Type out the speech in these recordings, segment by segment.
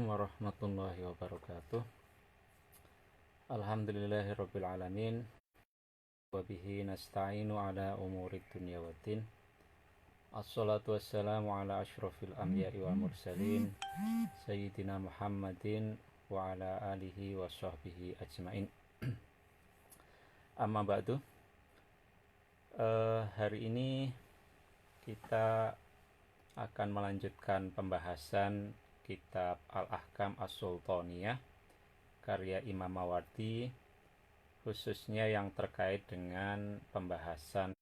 Assalamualaikum warahmatullahi wabarakatuh. Alhamdulillahirabbil alamin wa bihi nasta'inu ala umurid dunya waddin. Assalatu wassalamu ala asyrafil anbiya'i wal mursalin sayyidina Muhammadin wa ala alihi wa sahbihi ajmain. Amma ba'du. Hari ini kita akan melanjutkan pembahasan kitab Al-Ahkam As-Sultaniyah karya Imam Mawardi, khususnya yang terkait dengan pembahasan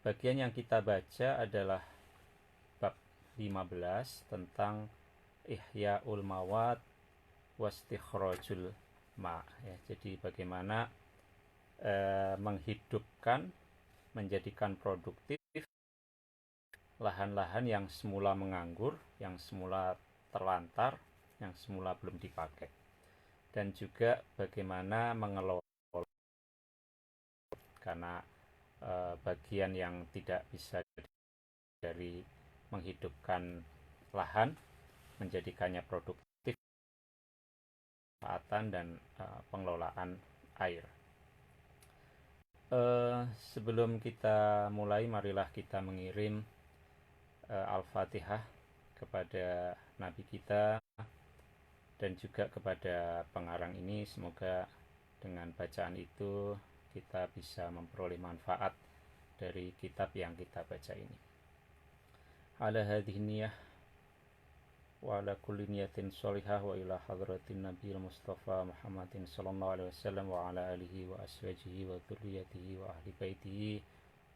bagian yang kita baca adalah bab 15 tentang Ihya'ul Mawad wastikhrajul ma, ya. Jadi bagaimana menghidupkan, menjadikan produktif lahan-lahan yang semula menganggur, yang semula terlantar, yang semula belum dipakai, dan juga bagaimana mengelola, karena bagian yang tidak bisa dari menghidupkan lahan, menjadikannya produktif, pemanfaatan dan pengelolaan air. Sebelum kita mulai, marilah kita mengirim Al-Fatihah kepada Nabi kita dan juga kepada pengarang ini. Semoga dengan bacaan itu kita bisa memperoleh manfaat dari kitab yang kita baca ini. Ala hadhihi niyah wa ala kulli niyatin sholihah wa ila hadratin nabiyil mustafa Muhammadin sallallahu alaihi wasallam wa ala alihi wa aswajihi wa dzurriyyatihi wa ahli baitihi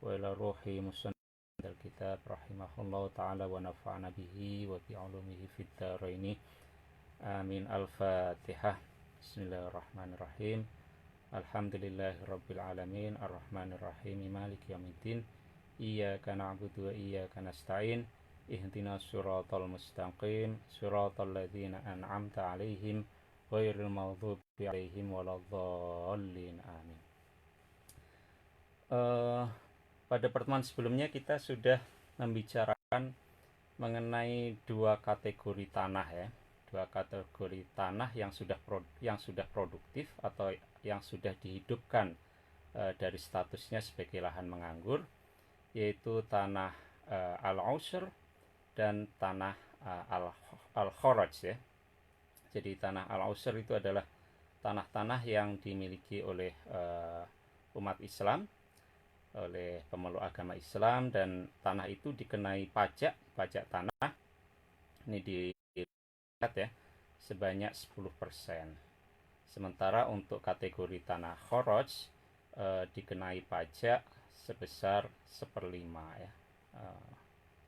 wa ila ruhi musannif al-kitab rahimahullahu ta'ala wa nafa'ana bihi wa bi ulumihi fid dharaini amin. Al-Fatihah. Bismillahirrahmanirrahim. Alhamdulillahirabbil alamin arrahmanir rahim maliki yaumiddin iyyaka na'budu wa iyyaka nasta'in ihdinas siratal mustaqim siratal ladzina an'amta 'alaihim ghairil maghdubi 'alaihim waladdallin amin. Pada pertemuan sebelumnya kita sudah membicarakan mengenai dua kategori tanah, ya. Dua kategori tanah yang sudah produktif atau yang sudah dihidupkan dari statusnya sebagai lahan menganggur, yaitu tanah al-ushr dan tanah al-kharaj, ya. Jadi tanah al-ushr itu adalah tanah-tanah yang dimiliki oleh umat Islam, oleh pemeluk agama Islam, dan tanah itu dikenai pajak tanah. Ini dilihat, ya, sebanyak 10%. Sementara untuk kategori tanah kharaj dikenai pajak sebesar 1/5, ya.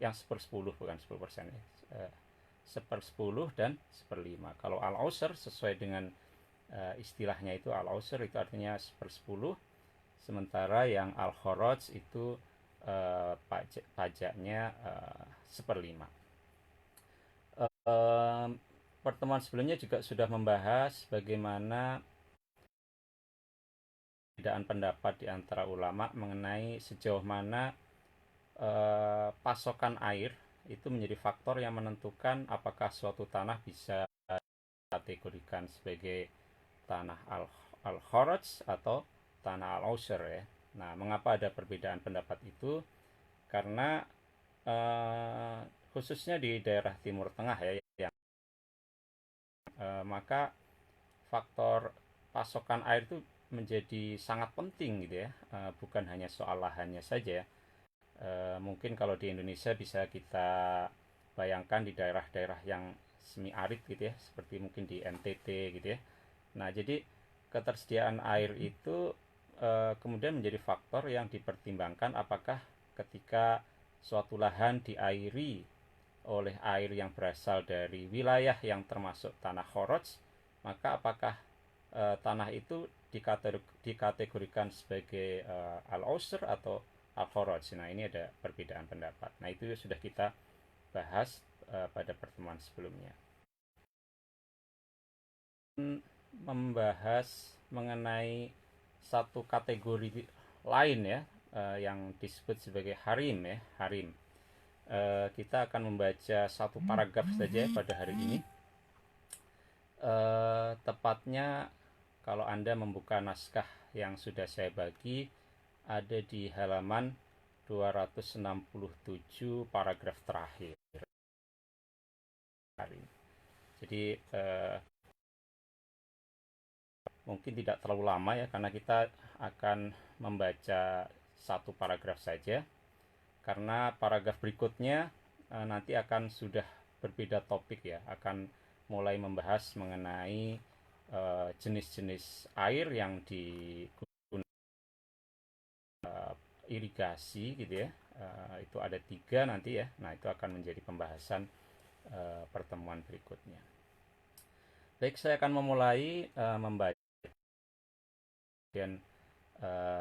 Yang 1/10, bukan 10%, ya. 1/10 dan 1/5. Kalau al-ushr sesuai dengan istilahnya itu, al-ushr itu artinya 1/10, sementara yang al-kharaj itu pajaknya 1/5. Pertemuan sebelumnya juga sudah membahas bagaimana perbedaan pendapat di antara ulama mengenai sejauh mana pasokan air itu menjadi faktor yang menentukan apakah suatu tanah bisa dikategorikan sebagai tanah al-kharaj atau tanah al-ushr, ya. Nah, mengapa ada perbedaan pendapat itu? Karena khususnya di daerah Timur Tengah, ya, maka faktor pasokan air itu menjadi sangat penting, gitu, ya. Bukan hanya soal lahannya saja. Mungkin kalau di Indonesia bisa kita bayangkan di daerah-daerah yang semi arid, gitu, ya, seperti mungkin di NTT, gitu, ya. Nah, jadi ketersediaan air itu kemudian menjadi faktor yang dipertimbangkan apakah ketika suatu lahan diairi oleh air yang berasal dari wilayah yang termasuk tanah kharaj, maka apakah tanah itu dikategorikan sebagai al-ushr atau al-kharaj. Nah, ini ada perbedaan pendapat. Nah, itu sudah kita bahas pada pertemuan sebelumnya. Membahas mengenai satu kategori lain, ya, yang disebut sebagai harim, ya, harim. Kita akan membaca satu paragraf saja pada hari ini. Tepatnya kalau Anda membuka naskah yang sudah saya bagi, ada di halaman 267 paragraf terakhir. Jadi mungkin tidak terlalu lama ya, karena kita akan membaca satu paragraf saja. Karena paragraf berikutnya nanti akan sudah berbeda topik ya, akan mulai membahas mengenai jenis-jenis air yang digunakan irigasi gitu ya. Itu ada 3 nanti ya. Nah, itu akan menjadi pembahasan pertemuan berikutnya. Baik, saya akan memulai membaca dan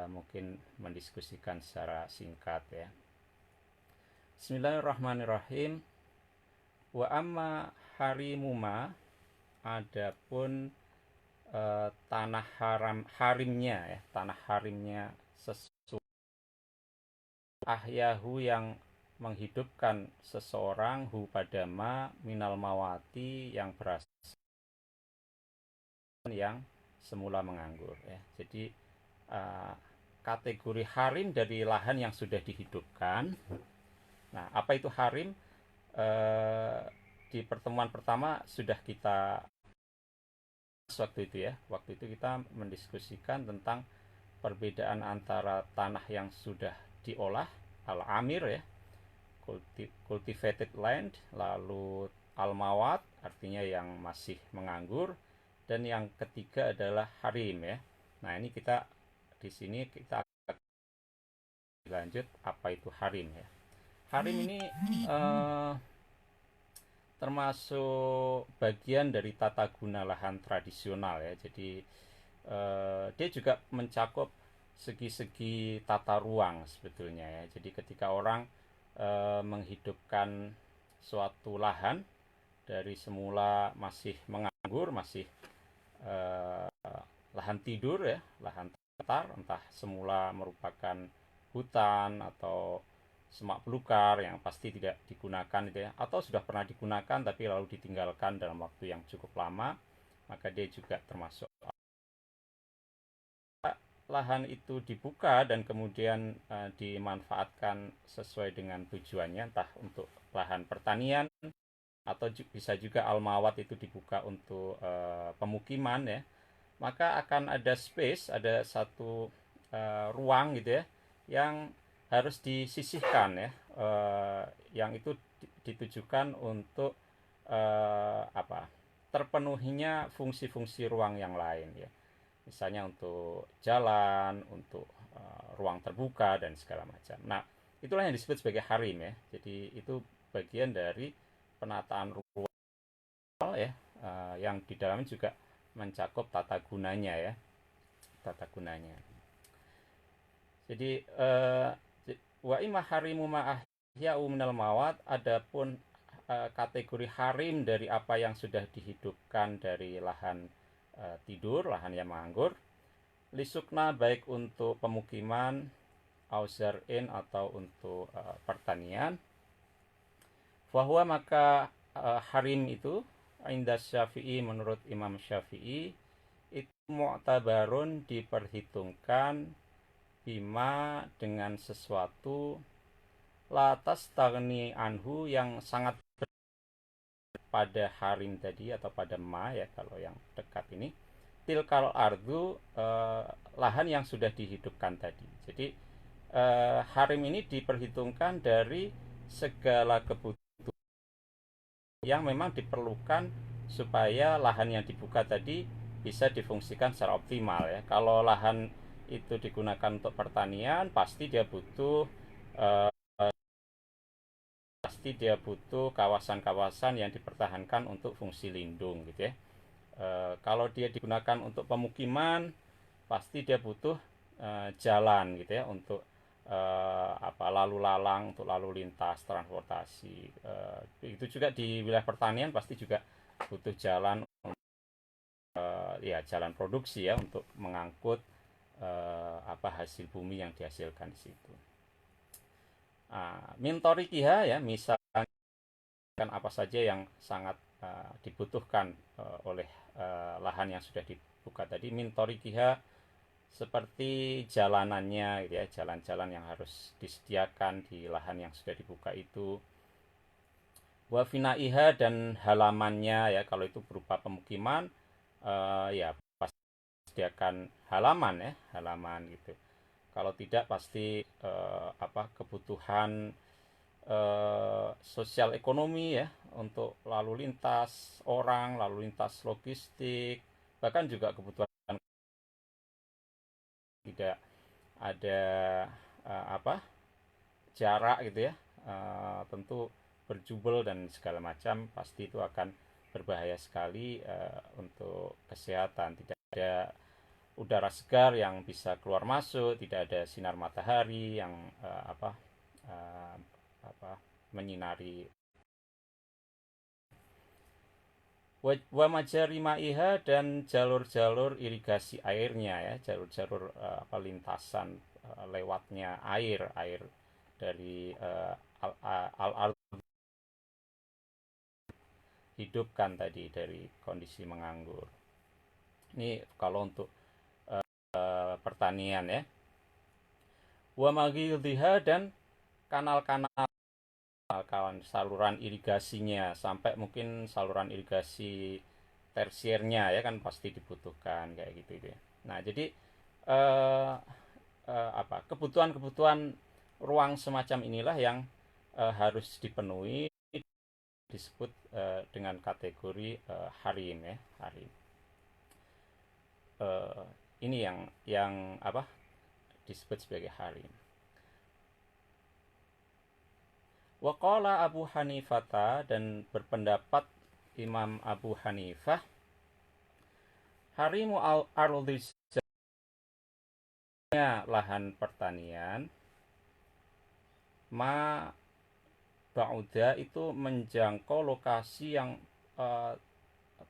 mungkin mendiskusikan secara singkat ya. Bismillahirrahmanirrahim. Wa amma harimuma, adapun tanah harimnya ya, tanah harimnya sesuatu ahyahu yang menghidupkan seseorang, hu padama minal mawati yang berasal yang semula menganggur ya. Jadi kategori harim dari lahan yang sudah dihidupkan. Nah, apa itu harim? Di pertemuan pertama sudah kita waktu itu ya. Waktu itu kita mendiskusikan tentang perbedaan antara tanah yang sudah diolah, al-amir ya, cultivated land, lalu al-mawat artinya yang masih menganggur, dan yang ketiga adalah harim ya. Nah, ini kita di sini kita akan lanjut apa itu harim ya. Harim ini termasuk bagian dari tata guna lahan tradisional ya. Jadi dia juga mencakup segi-segi tata ruang sebetulnya ya. Jadi ketika orang menghidupkan suatu lahan dari semula masih menganggur, masih lahan tidur ya, lahan datar, entah semula merupakan hutan atau semak belukar yang pasti tidak digunakan gitu ya, atau sudah pernah digunakan tapi lalu ditinggalkan dalam waktu yang cukup lama, maka dia juga termasuk. Lahan itu dibuka dan kemudian dimanfaatkan sesuai dengan tujuannya, entah untuk lahan pertanian atau bisa juga almawat itu dibuka untuk pemukiman ya, maka akan ada space, ada satu ruang gitu ya, yang harus disisihkan ya, yang itu ditujukan untuk terpenuhinya fungsi-fungsi ruang yang lain ya, misalnya untuk jalan, untuk ruang terbuka dan segala macam. Nah, itulah yang disebut sebagai harim ya. Jadi itu bagian dari penataan ruang ya, yang di dalamnya juga mencakup tata gunanya ya, tata gunanya. Jadi wa imma harimu ma'ahya'u minal mawat, adapun kategori harim dari apa yang sudah dihidupkan dari lahan tidur, lahan yang menganggur, lisukna baik untuk pemukiman, auzarin atau untuk pertanian, bahwa maka harim itu inda Syafi'i, menurut Imam Syafi'i, itu mu'tabarun, diperhitungkan, bima, dengan sesuatu, latas tagni anhu, yang sangat pada harim tadi atau pada ma ya, kalau yang dekat ini, tilkal ardu, lahan yang sudah dihidupkan tadi. Jadi harim ini diperhitungkan dari segala kebutuhan yang memang diperlukan supaya lahan yang dibuka tadi bisa difungsikan secara optimal ya. Kalau lahan itu digunakan untuk pertanian, pasti dia butuh kawasan-kawasan yang dipertahankan untuk fungsi lindung gitu ya. Kalau dia digunakan untuk pemukiman, pasti dia butuh jalan gitu ya, untuk lalu lalang, untuk lalu lintas transportasi. Itu juga di wilayah pertanian pasti juga butuh jalan, ya jalan produksi ya, untuk mengangkut hasil bumi yang dihasilkan di situ. Mintorikiha ya, misalkan apa saja yang sangat dibutuhkan oleh lahan yang sudah dibuka tadi. Mintorikiha seperti jalanannya gitu ya, jalan-jalan yang harus disediakan di lahan yang sudah dibuka itu. Wafinaiha dan halamannya ya, kalau itu berupa pemukiman ya pasti disediakan halaman ya, halaman gitu. Kalau tidak pasti kebutuhan sosial ekonomi ya, untuk lalu lintas orang, lalu lintas logistik, bahkan juga kebutuhan tidak ada jarak gitu ya, tentu berjubel dan segala macam, pasti itu akan berbahaya sekali untuk kesehatan. Tidak ada udara segar yang bisa keluar masuk, tidak ada sinar matahari yang uh, apa menyinari. Wa majari ma'iha dan jalur-jalur irigasi airnya ya, jalur-jalur lintasan lewatnya air air dari al hidupkan tadi dari kondisi menganggur. Ini kalau untuk pertanian ya. Wa maghidhiha dan kanal-kanal, kawan saluran irigasinya, sampai mungkin saluran irigasi tersiernya ya, kan pasti dibutuhkan kayak gitu ya. Nah, jadi eh, kebutuhan-kebutuhan ruang semacam inilah yang harus dipenuhi, disebut dengan kategori harim ya, harim. Eh, ini yang disebut sebagai harim. Waqala Abu Hanifah, dan berpendapat Imam Abu Hanifah, harimu al-ardhis, lahan pertanian, ma ba'uda itu menjangkau lokasi yang uh,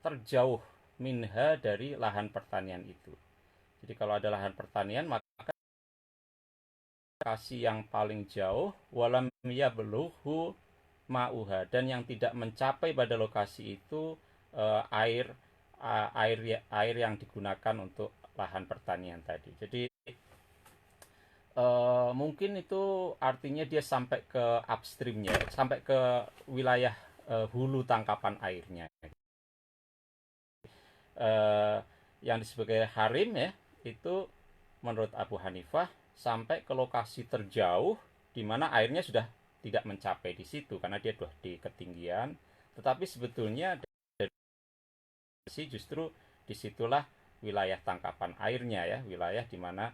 terjauh minha dari lahan pertanian itu. Jadi kalau ada lahan pertanian, maka lokasi yang paling jauh, walam yablughu ma'uha, dan yang tidak mencapai pada lokasi itu air air yang digunakan untuk lahan pertanian tadi. Jadi mungkin itu artinya dia sampai ke upstreamnya, sampai ke wilayah hulu tangkapan airnya. uh, yang disebut sebagai harim ya, itu menurut Abu Hanifah sampai ke lokasi terjauh di mana airnya sudah tidak mencapai di situ karena dia sudah di ketinggian, tetapi sebetulnya justru disitulah wilayah tangkapan airnya ya, wilayah di mana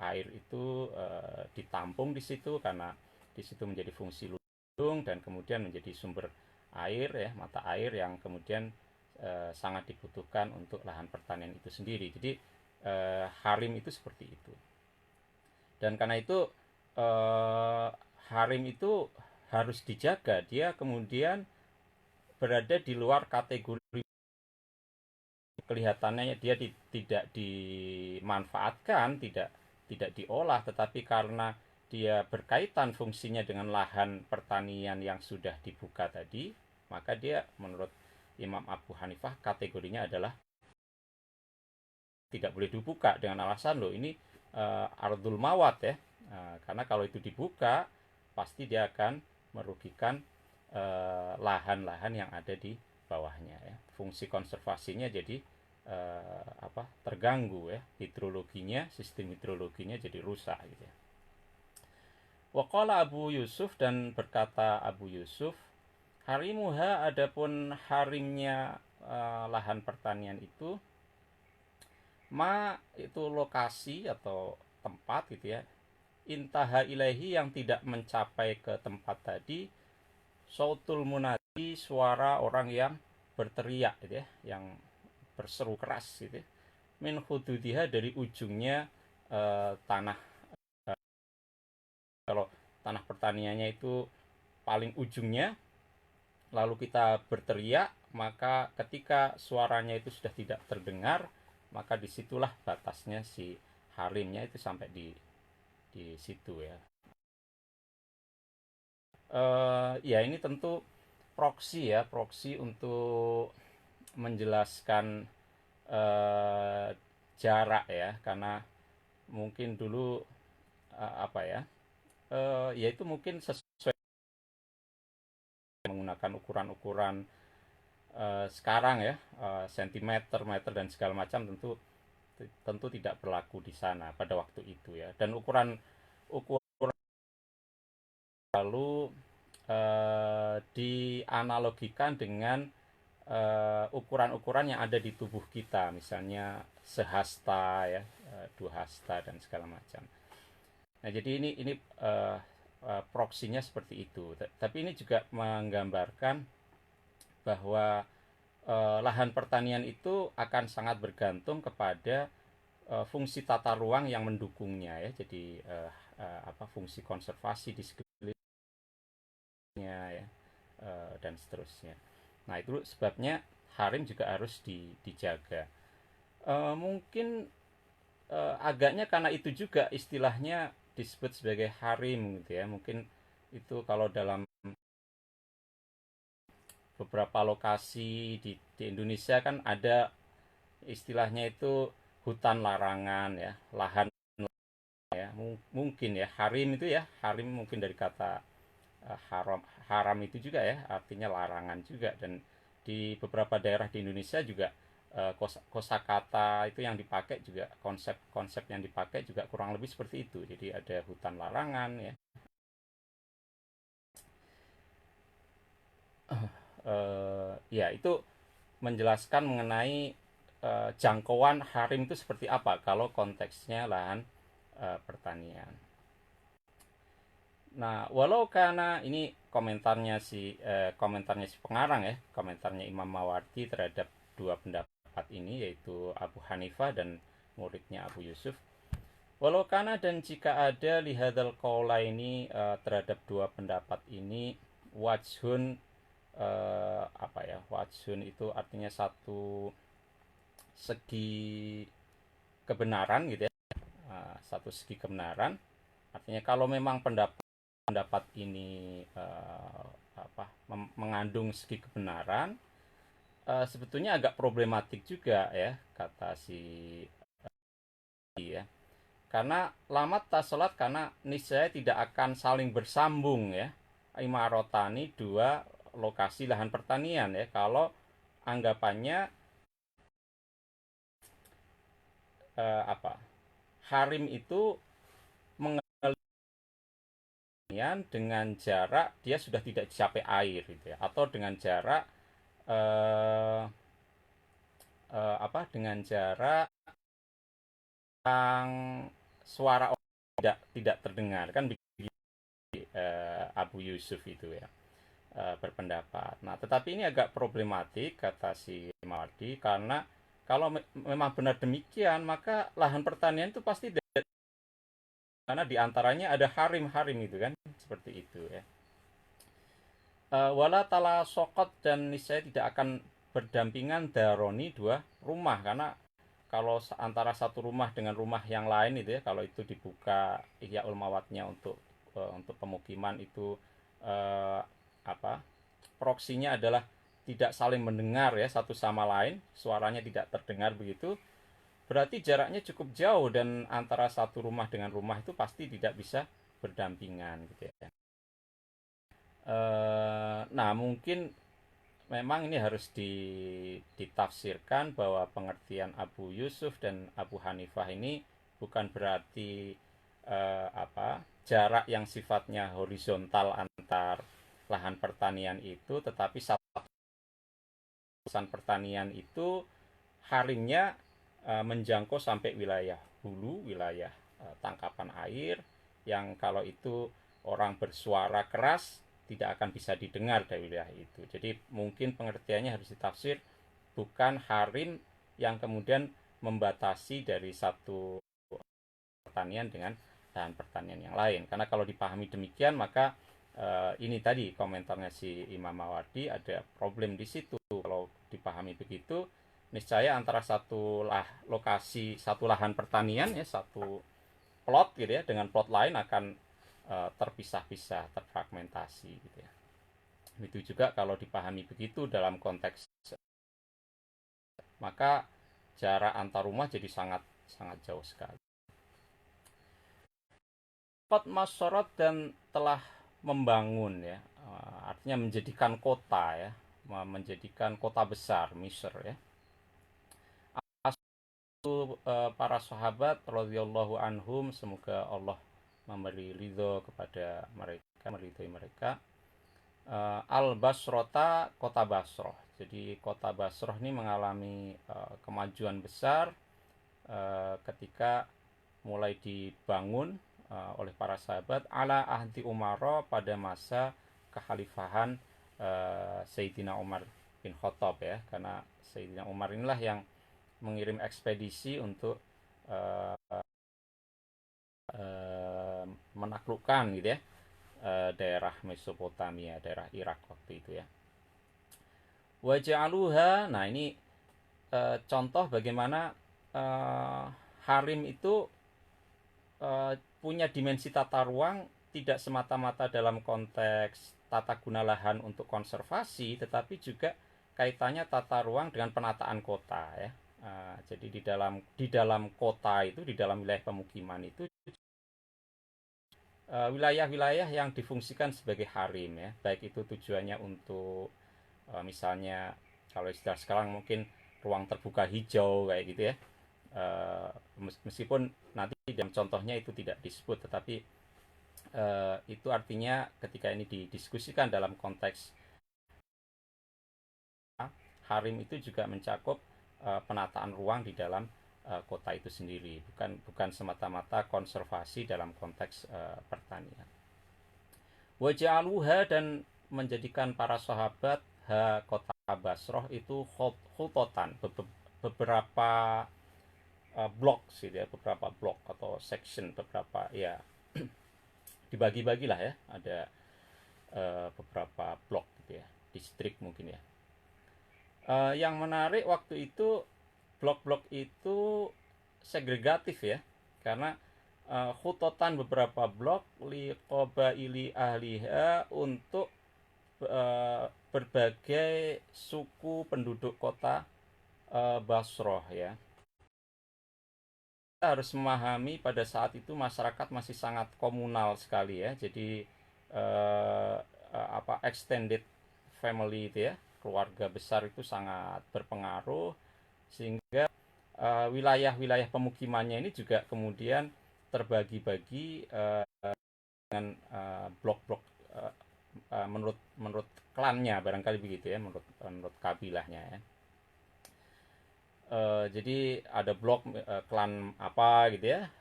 air itu ditampung di situ, karena di situ menjadi fungsi lubang dan kemudian menjadi sumber air ya, mata air yang kemudian sangat dibutuhkan untuk lahan pertanian itu sendiri. Jadi harim itu seperti itu. Dan karena itu harim itu harus dijaga. Dia kemudian berada di luar kategori, kelihatannya dia tidak dimanfaatkan, tidak diolah, tetapi karena dia berkaitan fungsinya dengan lahan pertanian yang sudah dibuka tadi, maka dia menurut Imam Abu Hanifah kategorinya adalah tidak boleh dibuka, dengan alasan loh ini ardul mawat ya, karena kalau itu dibuka pasti dia akan merugikan lahan-lahan yang ada di bawahnya ya. Fungsi konservasinya jadi terganggu ya, hidrologinya, sistem hidrologinya jadi rusak gitu ya. Waqala Abu Yusuf, dan berkata Abu Yusuf, harimuha, adapun harimnya lahan pertanian itu, ma itu lokasi atau tempat gitu ya, intaha ilahi yang tidak mencapai ke tempat tadi, sautul munadi suara orang yang berteriak gitu ya, yang berseru keras gitu ya, min hududiha dari ujungnya tanah, kalau tanah pertaniannya itu paling ujungnya, lalu kita berteriak, maka ketika suaranya itu sudah tidak terdengar, maka disitulah batasnya si harimnya itu sampai di situ ya. Ya ini tentu proksi ya, proksi untuk menjelaskan eh, jarak ya, karena mungkin dulu apa ya, ya itu mungkin sesuai menggunakan ukuran-ukuran sekarang ya, sentimeter, meter dan segala macam, tentu tentu tidak berlaku di sana pada waktu itu ya. Dan ukuran ukuran lalu dianalogikan dengan ukuran-ukuran yang ada di tubuh kita, misalnya sehasta ya, dua hasta dan segala macam. Nah, jadi ini proksinya seperti itu. Tapi ini juga menggambarkan bahwa lahan pertanian itu akan sangat bergantung kepada fungsi tata ruang yang mendukungnya ya. Jadi apa fungsi konservasi di sekelilingnya ya, dan seterusnya. Nah, itu sebabnya harim juga harus dijaga. Mungkin agaknya karena itu juga istilahnya disebut sebagai harim gitu ya. Mungkin itu kalau dalam beberapa lokasi di Indonesia kan ada istilahnya itu hutan larangan ya, lahan ya. Mungkin ya harim itu ya, harim mungkin dari kata haram, haram itu juga ya, artinya larangan juga. Dan di beberapa daerah di Indonesia juga kosakata itu yang dipakai juga, konsep-konsep yang dipakai juga kurang lebih seperti itu. Jadi ada hutan larangan ya. Ya itu menjelaskan mengenai jangkauan harim itu seperti apa kalau konteksnya lahan pertanian. Nah, walau karena ini komentarnya si pengarang ya, komentarnya Imam Mawardi terhadap dua pendapat ini, yaitu Abu Hanifah dan muridnya Abu Yusuf. Walau karena dan jika ada lihadal qaula ini terhadap dua pendapat ini wajhun, apa ya, wajhun itu artinya satu segi kebenaran gitu ya, satu segi kebenaran. Artinya kalau memang pendapat ini apa mengandung segi kebenaran, sebetulnya agak problematik juga ya, kata si ya. Karena lamat tasolat, karena niscaya tidak akan saling bersambung ya, imarotani, dua lokasi lahan pertanian ya, kalau anggapannya apa harim itu dengan jarak dia sudah tidak dicapai air gitu ya, atau dengan jarak eh, apa dengan jarak yang suara tidak terdengar kan begitu. Abu Yusuf itu ya berpendapat. Nah, tetapi ini agak problematik kata si Mawardi, karena kalau memang benar demikian maka lahan pertanian itu pasti karena diantaranya ada harim-harim itu kan, seperti itu ya. Wala tala sokot, dan niscaya tidak akan berdampingan daroni dua rumah, karena kalau antara satu rumah dengan rumah yang lain itu ya, kalau itu dibuka ihya ulmawatnya untuk pemukiman itu eh, apa proksinya adalah tidak saling mendengar ya satu sama lain, suaranya tidak terdengar begitu, berarti jaraknya cukup jauh dan antara satu rumah dengan rumah itu pasti tidak bisa berdampingan gitu ya. Nah, mungkin memang ini harus ditafsirkan bahwa pengertian Abu Yusuf dan Abu Hanifah ini bukan berarti apa jarak yang sifatnya horizontal antar lahan pertanian itu, tetapi satu pertanian itu harimnya menjangkau sampai wilayah hulu, wilayah tangkapan air, yang kalau itu orang bersuara keras tidak akan bisa didengar dari wilayah itu. Jadi mungkin pengertiannya harus ditafsir bukan harim yang kemudian membatasi dari satu pertanian dengan lahan pertanian yang lain. Karena kalau dipahami demikian maka ini tadi komentarnya si Imam Mawardi, ada problem di situ. Kalau dipahami begitu, niscaya antara satu lokasi, satu lahan pertanian ya, satu plot gitu ya, dengan plot lain akan terpisah-pisah, terfragmentasi gitu ya. Itu juga kalau dipahami begitu dalam konteks, maka jarak antar rumah jadi sangat sangat jauh sekali. Kot masorot dan telah membangun ya, artinya menjadikan kota ya, menjadikan kota besar Misr ya. Para sahabat radhiyallahu anhum, semoga Allah memberi ridho kepada mereka, meridhoi mereka. Al Basrota, kota Basroh. Jadi kota Basroh ini mengalami kemajuan besar ketika mulai dibangun oleh para sahabat ala ahdi Umaro pada masa kekhalifahan Sayyidina Umar bin Khattab ya, karena Sayyidina Umar inilah yang mengirim ekspedisi untuk uh, menaklukkan gitu ya, daerah Mesopotamia, daerah Irak waktu itu ya. Waja'aluha, nah ini contoh bagaimana harim itu punya dimensi tata ruang tidak semata-mata dalam konteks tata guna lahan untuk konservasi, tetapi juga kaitannya tata ruang dengan penataan kota ya. Jadi di dalam kota itu, di dalam wilayah pemukiman itu wilayah-wilayah yang difungsikan sebagai harim ya, baik itu tujuannya untuk misalnya kalau istilah sekarang mungkin ruang terbuka hijau kayak gitu ya. Meskipun nanti dalam contohnya itu tidak disebut, tetapi itu artinya ketika ini didiskusikan dalam konteks harim itu juga mencakup penataan ruang di dalam kota itu sendiri, bukan semata-mata konservasi dalam konteks pertanian. Waja'aluha, dan menjadikan para sahabat kota Basroh itu khutotan, beberapa blok gitu ya, beberapa blok atau section, beberapa ya, dibagi-bagilah ya, ada beberapa blok gitu ya, distrik mungkin ya. Yang menarik waktu itu blok-blok itu segregatif ya, karena khutotan beberapa blok li qabaili ahliha untuk berbagai suku penduduk kota Basroh ya. Kita harus memahami pada saat itu masyarakat masih sangat komunal sekali ya. Jadi extended family itu ya, keluarga besar itu sangat berpengaruh, sehingga wilayah-wilayah pemukimannya ini juga kemudian terbagi-bagi dengan blok-blok menurut klannya, barangkali begitu ya, menurut kabilahnya ya. Jadi ada blok klan apa gitu ya,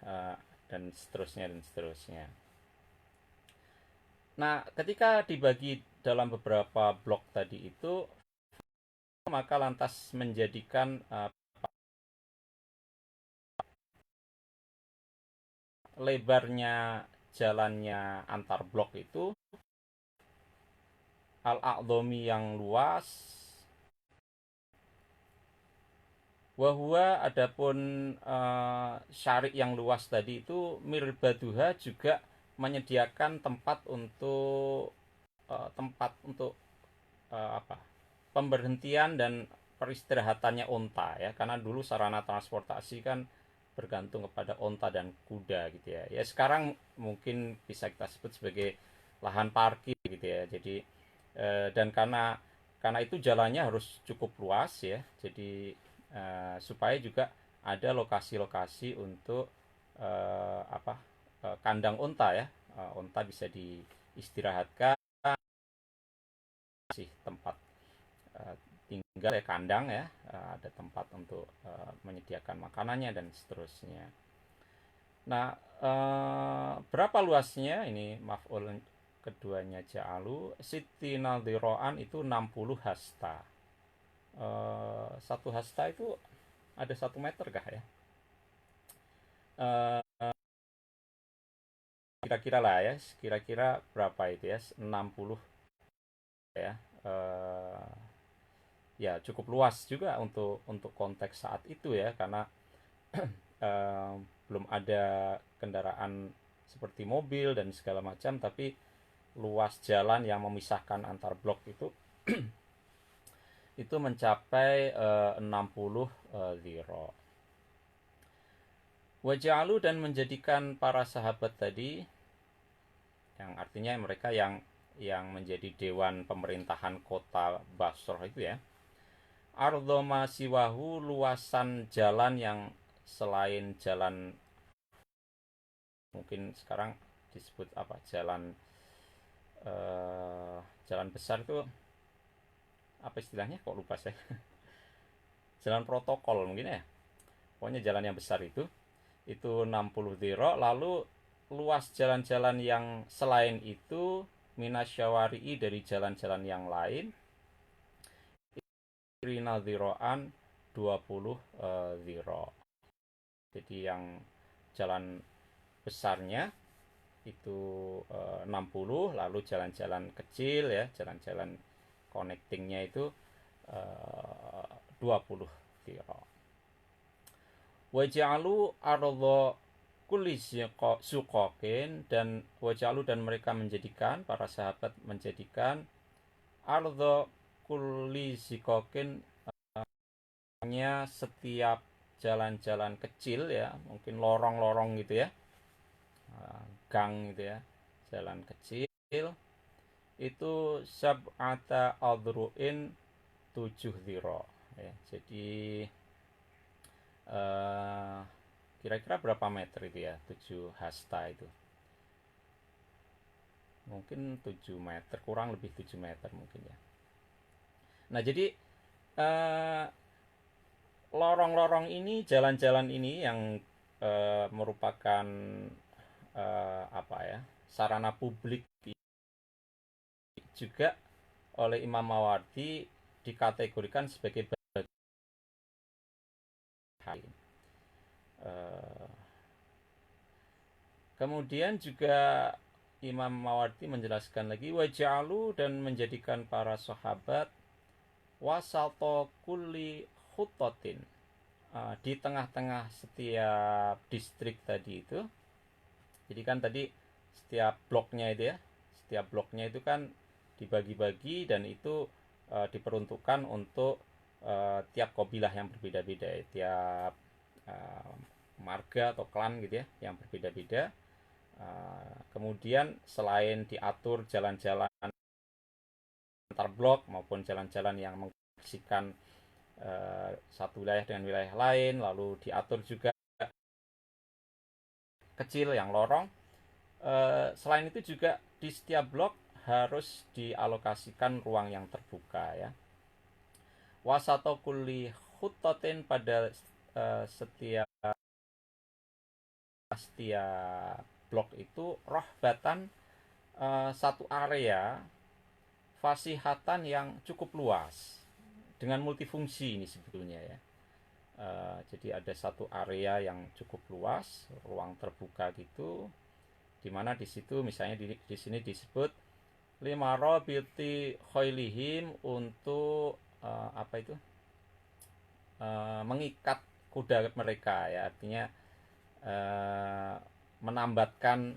dan seterusnya dan seterusnya. Nah, ketika dibagi dalam beberapa blok tadi itu, maka lantas menjadikan lebarnya jalannya antar blok itu al-aqdomi yang luas, wahwa adapun syarik yang luas tadi itu mirbaduha juga menyediakan tempat untuk pemberhentian dan peristirahatannya onta ya, karena dulu sarana transportasi kan bergantung kepada onta dan kuda gitu ya. Ya sekarang mungkin bisa kita sebut sebagai lahan parkir gitu ya. Jadi dan karena itu jalannya harus cukup luas ya. Jadi supaya juga ada lokasi-lokasi untuk kandang onta ya. Onta bisa diistirahatkan, sih tempat tinggal ya, kandang ya, ada tempat untuk menyediakan makanannya dan seterusnya. Nah, berapa luasnya ini maf'ul keduanya ja'alu, Siti Naldiroan itu 60 hasta. Satu hasta itu ada 1 meter kah ya? Kira-kira lah ya, kira-kira berapa itu ya, 60 ya. Ya cukup luas juga untuk konteks saat itu ya, karena belum ada kendaraan seperti mobil dan segala macam, tapi luas jalan yang memisahkan antar blok itu mencapai 60 ziro. Waja'alu, dan menjadikan para sahabat tadi, yang artinya mereka yang menjadi dewan pemerintahan kota Basrah itu ya, ardhoma siwahu, luasan jalan yang selain jalan, mungkin sekarang disebut apa, jalan besar itu apa istilahnya, kok lupa saya. Jalan protokol mungkin ya, pokoknya jalan yang besar itu 60 dhiro. Lalu luas jalan-jalan yang selain itu, minasyawari'i, dari jalan-jalan yang lain, rina dhiro'an, 20 dhiro. Jadi yang jalan besarnya itu 60, lalu jalan-jalan kecil ya, jalan-jalan connectingnya itu 20 dhiro. Waja'alu ardo kulli suqokin, dan waja'alu, dan mereka menjadikan, para sahabat menjadikan, ardo kulli suqokin, hanya setiap jalan-jalan kecil ya, mungkin lorong-lorong gitu ya, gang gitu ya, jalan kecil, itu sab'ata adru'in, 7 dhiro ya. Jadi kira-kira berapa meter itu ya, 7 hasta itu, mungkin 7 meter, kurang lebih 7 meter mungkin ya. Nah jadi lorong-lorong ini, jalan-jalan ini yang merupakan apa ya, sarana publik, juga oleh Imam Mawardi dikategorikan sebagai bagian. Kemudian juga Imam Mawardi menjelaskan lagi, waja'alu, dan menjadikan para sahabat, wasato kulli khutotin, di tengah-tengah setiap distrik tadi itu. Jadi kan tadi setiap bloknya itu ya, setiap bloknya itu kan dibagi-bagi, dan itu diperuntukkan untuk tiap kabilah yang berbeda-beda ya, tiap marga atau klan gitu ya, yang berbeda-beda. Kemudian selain diatur jalan-jalan antar blok maupun jalan-jalan yang mengoneksikan satu wilayah dengan wilayah lain, lalu diatur juga kecil yang lorong. Selain itu juga di setiap blok harus dialokasikan ruang yang terbuka ya. Wasato kulli khuttatin, pada setiap blok itu, rohbatan, satu area fasihatan yang cukup luas dengan multifungsi ini sebetulnya ya. Jadi ada satu area yang cukup luas, ruang terbuka gitu, dimana di situ misalnya di sini disebut limaro beauty khoilihim, untuk apa itu, mengikat kuda mereka ya, artinya menambatkan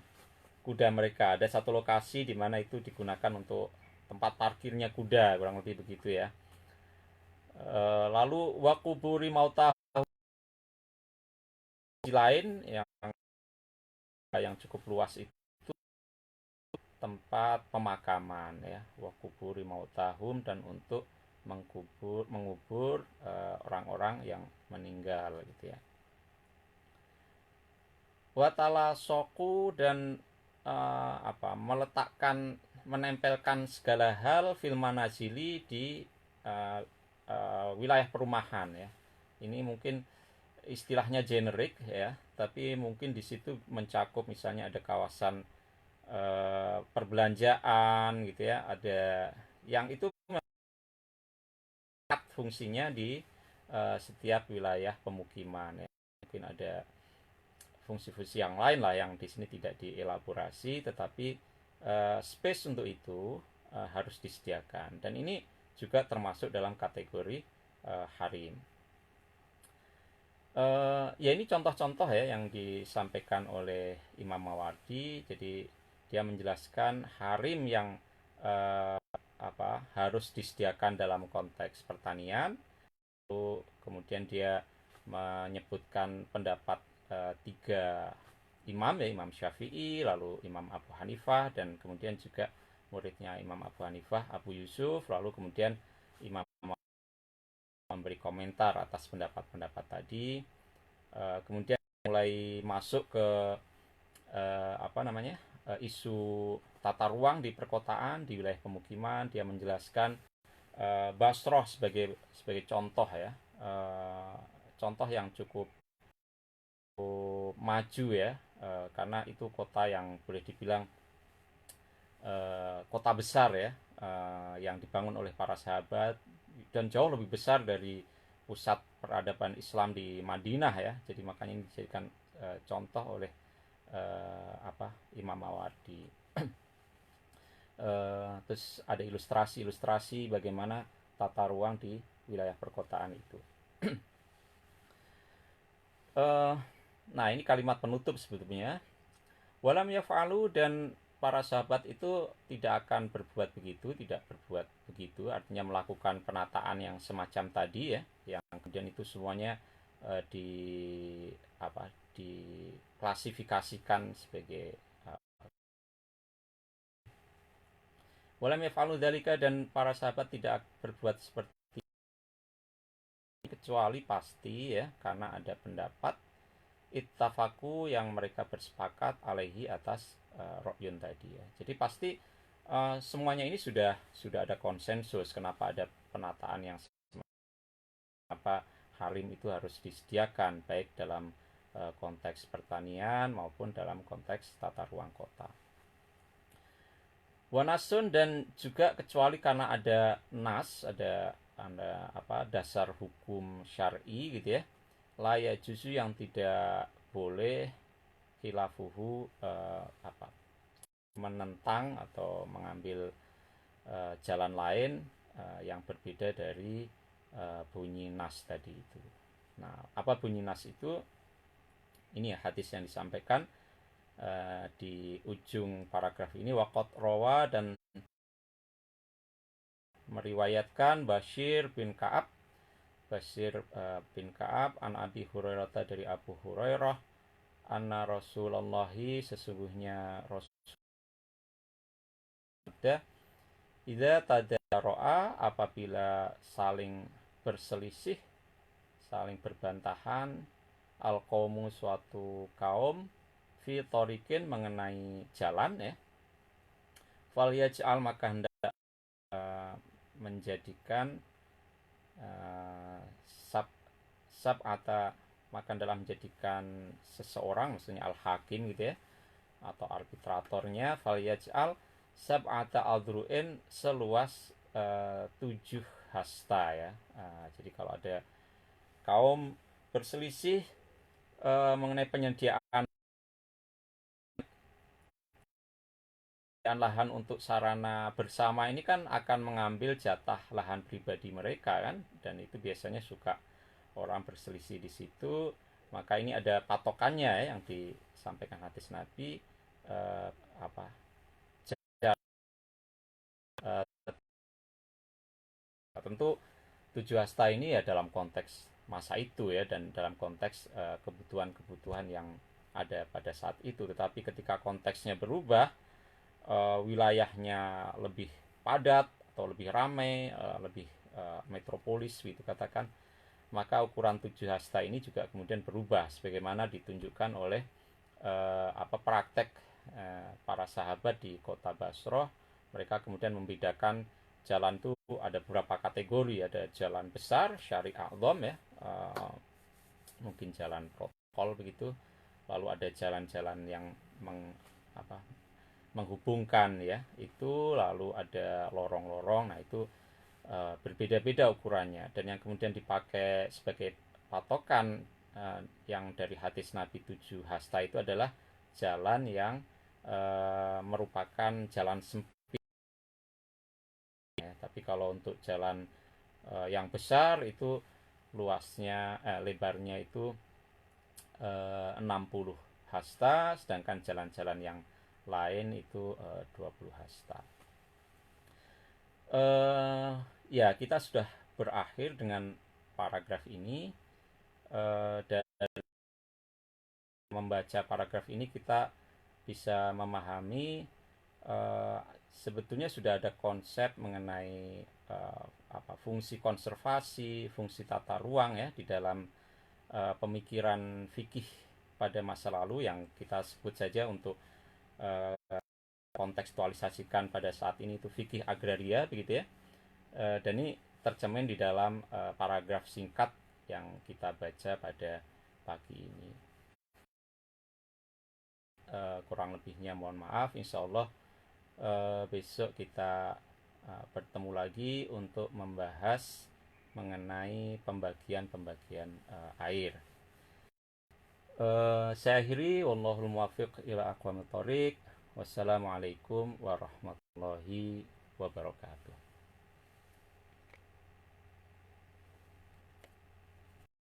kuda mereka. Ada satu lokasi di mana itu digunakan untuk tempat parkirnya kuda, kurang lebih begitu ya. Lalu wakuburi mauta lain yang cukup luas itu tempat pemakaman ya, wakuburi mautahum, dan untuk mengubur orang-orang yang meninggal gitu ya. Watala soku, dan menempelkan segala hal filmanazili, di wilayah perumahan ya. Ini mungkin istilahnya generik ya, tapi mungkin di situ mencakup misalnya ada kawasan perbelanjaan gitu ya, ada yang itu fungsinya di setiap wilayah pemukiman ya. Mungkin ada fungsi-fungsi yang lain lah yang di sini tidak dielaborasi, tetapi space untuk itu harus disediakan, dan ini juga termasuk dalam kategori harim. Ya ini contoh-contoh ya yang disampaikan oleh Imam Mawardi. Jadi dia menjelaskan harim yang eh, harus disediakan dalam konteks pertanian. Kemudian dia menyebutkan pendapat tiga imam ya, Imam Syafi'i, lalu Imam Abu Hanifah, dan kemudian juga muridnya Imam Abu Hanifah, Abu Yusuf, lalu kemudian Imam memberi komentar atas pendapat-pendapat tadi. Kemudian mulai masuk ke isu tata ruang di perkotaan, di wilayah pemukiman. Dia menjelaskan Basroh sebagai contoh ya, uh, contoh yang cukup maju ya, karena itu kota yang boleh dibilang kota besar ya, yang dibangun oleh para sahabat dan jauh lebih besar dari pusat peradaban Islam di Madinah ya. Jadi makanya ini dijadikan contoh oleh Imam Mawardi. Terus ada ilustrasi-ilustrasi bagaimana tata ruang di wilayah perkotaan itu. Uh, nah ini kalimat penutup sebetulnya. Walam yaf'alu, dan para sahabat itu tidak akan berbuat begitu, tidak berbuat begitu, artinya melakukan penataan yang semacam tadi ya, yang kemudian itu semuanya di diklasifikasikan sebagai walam yaf'alu dzalika, dan para sahabat tidak berbuat seperti kecuali pasti ya, karena ada pendapat ittafaku yang mereka bersepakat alaihi atas rokyun tadi ya. Jadi pasti semuanya ini sudah ada konsensus kenapa ada penataan yang kenapa harim itu harus disediakan baik dalam konteks pertanian maupun dalam konteks tata ruang kota. Wanasun, dan juga kecuali karena ada ada dasar hukum syar'i gitu ya, layak juzu yang tidak boleh khilafuhu menentang atau mengambil jalan lain yang berbeda dari bunyi nas tadi itu. Nah, apa bunyi nas itu? Ini ya hadis yang disampaikan di ujung paragraf ini. Waqat rawa, dan meriwayatkan Bashir bin Ka'ab an Abi Hurairah, dari Abu Hurairah, anna Rasulullahi, sesungguhnya Rasul idza tadaro'a, apabila saling berselisih, saling berbantahan, al qaumu, suatu kaum, fi torikin, mengenai jalan ya, fal yaj'al, maka hendak menjadikan sab atau maka dalam menjadikan seseorang, maksudnya al hakim gitu ya, atau arbitratornya, fal yaj'al sab'ata adru'in, seluas 7 hasta ya. Jadi kalau ada kaum berselisih mengenai penyediaan lahan untuk sarana bersama, ini kan akan mengambil jatah lahan pribadi mereka kan, dan itu biasanya suka orang berselisih di situ. Maka ini ada patokannya ya, yang disampaikan hadis Nabi, eh, apa eh, tentu 7 hasta ini ya dalam konteks masa itu ya, dan dalam konteks kebutuhan-kebutuhan yang ada pada saat itu. Tetapi ketika konteksnya berubah, wilayahnya lebih padat atau lebih ramai, lebih metropolis gitu katakan, maka ukuran 7 hasta ini juga kemudian berubah sebagaimana ditunjukkan oleh praktek para sahabat di kota Basroh. Mereka kemudian membedakan jalan itu ada beberapa kategori, ada jalan besar syari a'zam ya, mungkin jalan protokol begitu, lalu ada jalan-jalan yang menghubungkan ya itu, lalu ada lorong-lorong. Nah itu berbeda-beda ukurannya, dan yang kemudian dipakai sebagai patokan yang dari hadis Nabi 7 hasta itu adalah jalan yang merupakan jalan sempit ya. Tapi kalau untuk jalan yang besar itu lebarnya itu 60 hasta, sedangkan jalan-jalan yang lain itu 20 hasta. Ya, kita sudah berakhir dengan paragraf ini. Dan membaca paragraf ini kita bisa memahami sebetulnya sudah ada konsep mengenai fungsi konservasi, fungsi tata ruang ya di dalam pemikiran fikih pada masa lalu yang kita sebut saja untuk kontekstualisasikan pada saat ini itu fikih agraria begitu ya. Dan ini tercermin di dalam paragraf singkat yang kita baca pada pagi ini. Kurang lebihnya mohon maaf. Insya Allah besok kita bertemu lagi untuk membahas mengenai pembagian air. Saya akhiri, wallahul muwaffiq ila aqwamit thoriq. Wassalamualaikum warahmatullahi wabarakatuh.